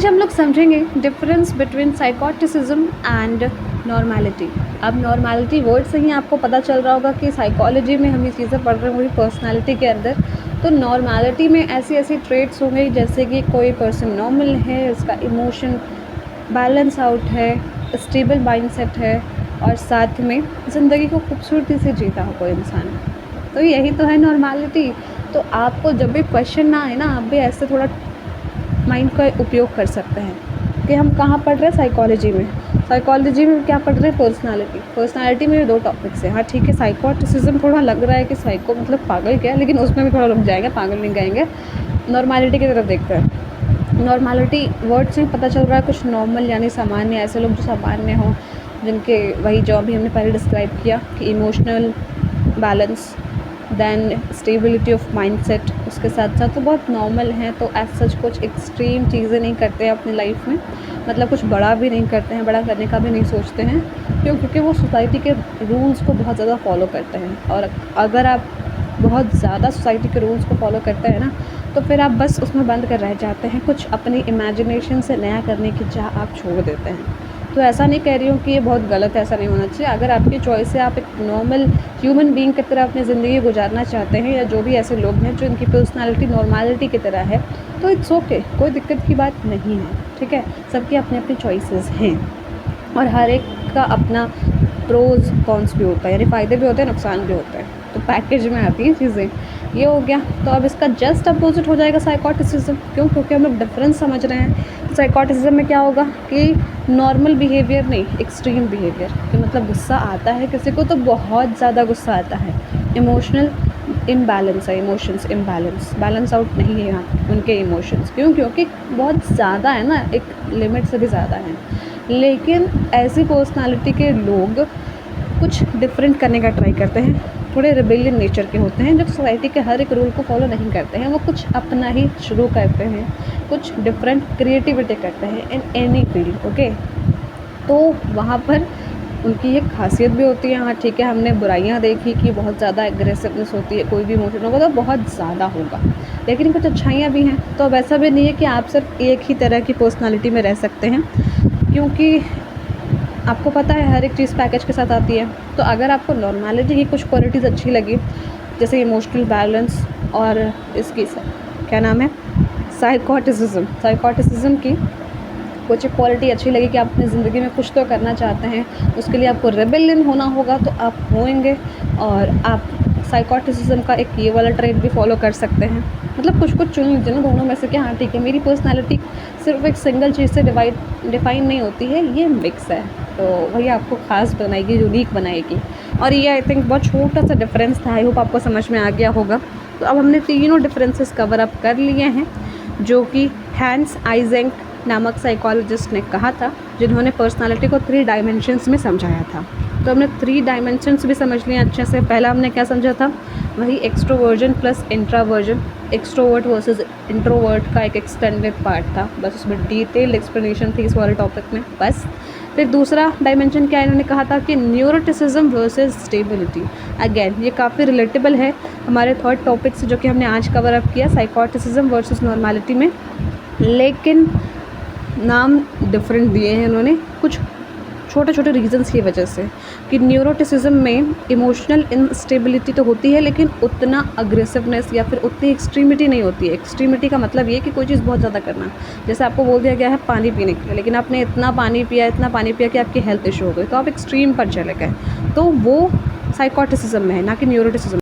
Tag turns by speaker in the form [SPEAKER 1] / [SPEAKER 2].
[SPEAKER 1] आज हम लोग समझेंगे डिफरेंस बिटवीन साइकोटिसिज्म एंड नॉर्मेलिटी। अब नॉर्मेलिटी वर्ड से ही आपको पता चल रहा होगा कि साइकोलॉजी में हम ये चीज़ें पढ़ रहे हैं वही पर्सनालिटी के अंदर। तो नॉर्मेलिटी में ऐसी ऐसी ट्रेट्स होंगे जैसे कि कोई पर्सन नॉर्मल है, उसका इमोशन बैलेंस आउट है, स्टेबल माइंडसेट है और साथ में ज़िंदगी को खूबसूरती से जीता हो कोई इंसान। तो यही तो है नॉर्मेलिटी। तो आपको जब भी क्वेश्चन ना आए ना, आप भी ऐसे थोड़ा माइंड का उपयोग कर सकते हैं कि हम कहाँ पढ़ रहे हैं, साइकोलॉजी में। साइकोलॉजी में क्या पढ़ रहे हैं, पर्सनालिटी में 2 टॉपिक्स हैं। हाँ ठीक है, साइकोटिसिज्म थोड़ा लग रहा है कि साइको मतलब पागल क्या है, लेकिन उसमें भी थोड़ा रुक जाएंगे, पागल नहीं कहेंगे। नॉर्मेलिटी की तरफ देखते हैं। नॉर्मेलिटी वर्ड से पता चल रहा है कुछ नॉर्मल यानी सामान्य, ऐसे लोग जो सामान्य हों, जिनके वही जो अभी हमने पहले डिस्क्राइब किया कि emotional balance, then stability of mindset, उसके साथ साथ तो बहुत नॉर्मल हैं। तो एज सच कुछ एक्सट्रीम चीज़ें नहीं करते हैं अपनी लाइफ में, मतलब कुछ बड़ा भी नहीं करते हैं, बड़ा करने का भी नहीं सोचते हैं। क्योंकि वो सोसाइटी के रूल्स को बहुत ज़्यादा फॉलो करते हैं। और अगर आप बहुत ज़्यादा सोसाइटी के रूल्स को फॉलो करते हैं ना, तो फिर आप बस उसमें बंद कर रह जाते हैं। कुछ अपनी इमेजिनेशन से नया करने की चाह आप छोड़ देते हैं। तो ऐसा नहीं कह रही हूँ कि ये बहुत गलत है, ऐसा नहीं होना चाहिए। अगर आपकी चॉइस है, आप एक नॉर्मल ह्यूमन बीइंग की तरह अपनी ज़िंदगी गुजारना चाहते हैं, या जो भी ऐसे लोग हैं जो इनकी पर्सनालिटी नॉर्मेलिटी की तरह है, तो इट्स ओके, कोई दिक्कत की बात नहीं है। ठीक है, सबकी अपनी अपनी चॉइसेस हैं और हर एक का अपना प्रोज कॉन्स भी होता है, यानी फ़ायदे भी होते हैं, नुकसान भी होते हैं। तो पैकेज में आती हैं चीज़ें। ये हो गया। तो अब इसका जस्ट अपोजिट हो जाएगा साइकोटिसिज्म। क्यों? क्योंकि हम लोग डिफरेंस समझ रहे हैं। तो साइकोटिसिज्म में क्या होगा कि नॉर्मल बिहेवियर नहीं, एक्सट्रीम बिहेवियर। कि मतलब गुस्सा आता है किसी को तो बहुत ज़्यादा गुस्सा आता है, इमोशनल इम्बैलेंस है, इमोशंस इम्बैलेंस, बैलेंस आउट नहीं है यहाँ उनके इमोशंस। क्यों? क्योंकि बहुत ज़्यादा है ना, एक लिमिट से भी ज़्यादा है। लेकिन ऐसी पर्सनालिटी के लोग कुछ डिफरेंट करने का ट्राई करते हैं, थोड़े रिबेलियन नेचर के होते हैं, जो सोसाइटी के हर एक रूल को फॉलो नहीं करते हैं। वो कुछ अपना ही शुरू करते हैं, कुछ डिफरेंट क्रिएटिविटी करते हैं इन एनी फील्ड। ओके, तो वहाँ पर उनकी एक खासियत भी होती है। हाँ ठीक है, हमने बुराइयाँ देखी कि बहुत ज़्यादा एग्रेसिवनेस होती है, कोई भी इमोशन होगा तो बहुत ज़्यादा होगा, लेकिन कुछ अच्छाइयाँ भी हैं। तो अब ऐसा भी नहीं है कि आप सिर्फ एक ही तरह की पर्सनालिटी में रह सकते हैं, क्योंकि आपको पता है हर एक चीज़ पैकेज के साथ आती है। तो अगर आपको नॉर्मेलिटी की कुछ क्वालिटीज़ अच्छी लगी, जैसे इमोशनल बैलेंस और इसकी क्या नाम है, साइकोटिसिज्म की कुछ क्वालिटी अच्छी लगी कि आप अपनी ज़िंदगी में कुछ तो करना चाहते हैं, उसके लिए आपको रेबेलियन होना होगा, तो आप होंगे। और आप साइकोटिसिज्म का एक ये वाला ट्रेट भी फॉलो कर सकते हैं। मतलब कुछ कुछ चुन लीजिए ना दोनों में से कि हाँ ठीक है, मेरी पर्सनालिटी सिर्फ एक सिंगल चीज़ से डिफाइन नहीं होती है, ये मिक्स है। तो वही आपको ख़ास बनाएगी, यूनिक बनाएगी। और ये आई थिंक बहुत छोटा सा डिफरेंस था, आई होप आपको समझ में आ गया होगा। तो अब हमने तीनों डिफरेंसेस कवर अप कर लिए हैं, जो कि हैंस आइजेंक नामक साइकोलॉजिस्ट ने कहा था, जिन्होंने पर्सनालिटी को 3 डायमेंशंस में समझाया था। तो हमने 3 डायमेंशंस भी समझ लिए अच्छे से। पहला हमने क्या समझा था, वही extroversion plus introversion, extrovert versus introvert का एक एक्सटेंडेड पार्ट था, बस उसमें डिटेल एक्सप्लेनेशन थी इस वाले टॉपिक में बस। फिर दूसरा डायमेंशन क्या इन्होंने कहा था कि न्यूरोटिसिज्म वर्सेस स्टेबिलिटी। अगेन ये काफ़ी रिलेटेबल है हमारे थर्ड टॉपिक से, जो कि हमने आज कवर अप किया, साइकोटिसिज्म वर्सेस नॉर्मेलिटी में। लेकिन नाम डिफरेंट दिए हैं इन्होंने कुछ छोटे छोटे रीजंस की वजह से, कि न्यूरोटिसिज्म में इमोशनल इंस्टेबिलिटी तो होती है, लेकिन उतना अग्रेसिवनेस या फिर उतनी एक्सट्रीमिटी नहीं होती है। एक्सट्रीमिटी का मतलब ये कि कोई चीज़ बहुत ज़्यादा करना, जैसे आपको बोल दिया गया है पानी पीने के लिए, लेकिन आपने इतना पानी पिया कि आपकी हेल्थ इशू हो गई, तो आप एक्सट्रीम पर चले गए। तो वो साइकोटिसिज्म में है, ना कि न्यूरोटिसिज्म।